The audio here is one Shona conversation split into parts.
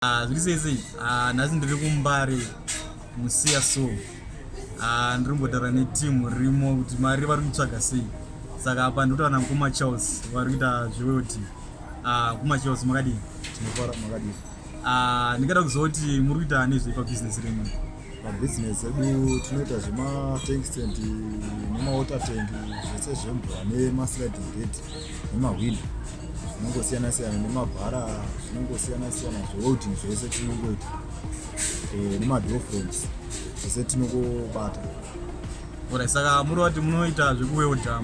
Zvikisei nhasi ndiri kuMbare musiya so ndiri kumbotaura netimu rimo kuti mari vari kutsvaga sei. Saka apa ndotaura kumaCharles vari kuita zvewelding. kumaCharles makadini? Tinofara makadini? Ndingada kuziva kuti muri kuita nezvei pabhizinesi renyu. Pabhizinesi yedu tinoita zvematank nemawater tank zvese zvemvura nemasliding gate nemahwindo zvinongosiyana-siyana nemabhara zvinongosiyana-siyana zvewelding zvese tinongoita nemadoor frames zvese tinongobata. Saka muri kuti munoita zvekuwelda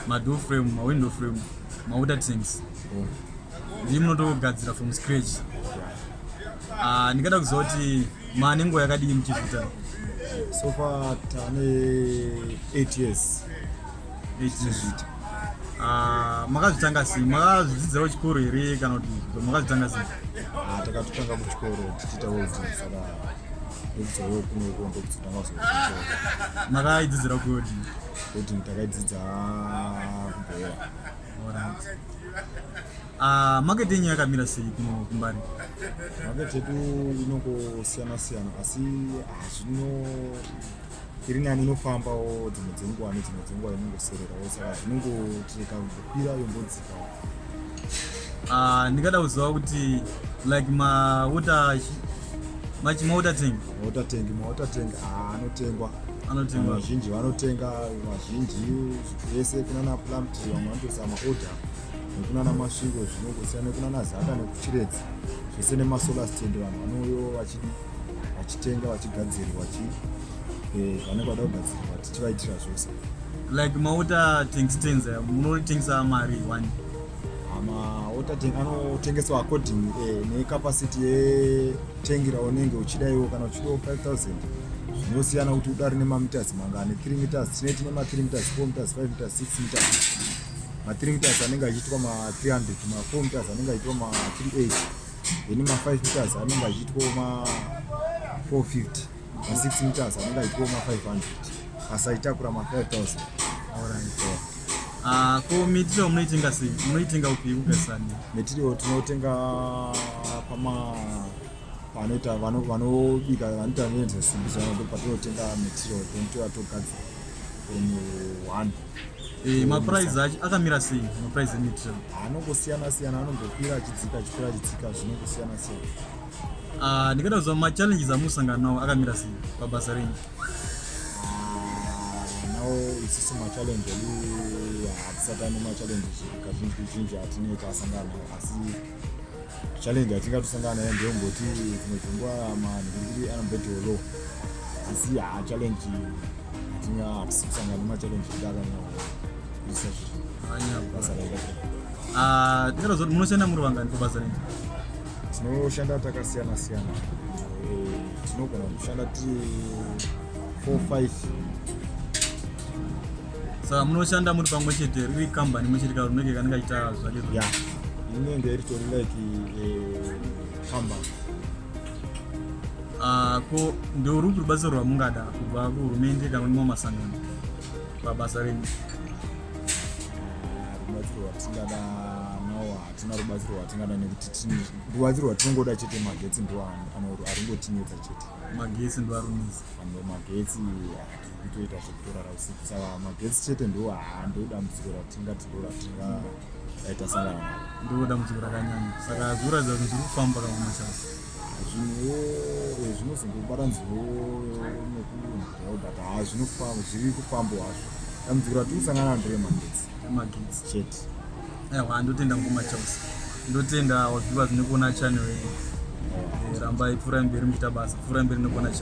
madoor frame, mawindow frame, mawater tanks ndii munotogadzira from scratch. Ndingada kuziva kuti manenguva yakadii muchizviita? So far tane 8 years. Makazvitanga sei? Makazvidzidzira kuchikoro here kana kuti makazvitanga sei? Takatotanga kuchikoro tichiita welding, saka ndokudzorewo kunoko ndokutanga kuzoita. Makaidzidzira kuwelding? Welding takaidzidza kuBhera. Market yenyu yakamira sei kuno kuMbare? Market yedu inongosiyana-siyana asi iri nani inofambawo dzimwe dzenguva nedzimwe dzenguva inongosererawo, saka zvinongotireka kukwira yombodzikawo. Ndingada kuziva kuti like mawater tank anotengwa vazhinji vanotenga, vazhinji vese kunana Plumtree vamwe vanotoisa maorder nekunana Masvingo zvinongosiyana nekunana Zaka nekuChiredzi zvese nemasolar stand vanhu vanouyo vachitenga vachigadzirwa vanenge vada kugadzirwa tichivaitira zvose. Like mawater tank stands munotengesa mari one? Mawater tank anotengeswa according necapacity yetengi raunenge uchidaiwo. Kana uchidawo 5000 zvinosiyana kuti udari nemameters mangani. 3 meters tineti nema3 meters, 4 meters, 5 meters, 6 meters. Ma3 meters anenge achiitwa ma300, ma4 meters anenge achiitwa ma380, then ma5 meters anenge achiitwa ma450, ma6 meters anenge achiitwa ma500 asaitakura ma5000. Ko material munoitenga sei? Munoitenga upi kugarisani? Material tinotenga panoita vanobika vanoita nezvesimbi zvavo patinotenga material togadzira from 1. Maprice acho akamira sei? Maprice eMaterial anongosiyana-siyana, anongokwira achidzika achikwira achidzika zvinongosiyana-siyana. Ndingada kuziva machallenges amusangana nawo akamira sei pabasa renyu? Nawo isusu machallenji edu hatisati ane machallenji kazhinji hatinei tasangana nawo, asi challenge yatingatosangana nayo ndeyongoti dzimwe dzenguva manhingiri anombetiwo low, asi challenge hatisi kusangana nemachallenji kudaka nawo kuisa basa raita. Ndingada kuziva kuti munoshanda muri vangani pabasa renyu? Tinoshanda takasiyana-siyana, tinogona kushanda tiri 4-5. Saka munoshanda muri pamwe chete, riri kambani imwe chete kanenge kanenge achiita zvake? Inenge ritori like kambani. Ko ndorupi rubatsiro rwamungada kubva kuhurumende kana rimwe masangano pabasa renyu? Rubatsiro rwatingada nawo hatina rubatsiro rwatingada nekuti rubatsiro rwatinongoda chete magetsi ndo aringotinetsa chete. Magetsi ndo arunisa? Magetsi kutoita zvekutorara usiku, saka magetsi chete ndo dambudziko ratingaita sangana naro. Ndo dambudziko rakanyanya, saka zvinoratidza kuti zviri kufamba kana kumaCharles? Zvinozongobata nzvimbo nekudhata zviri kufamba hazvo. Dambudziko ratinosangana naro magetsi chete. Ndotenda kumaCharles, ndotenda wazviva zvinokuona channel. Rambai pfurai mberi muchiita basa, pfurai mberi nekuona channel.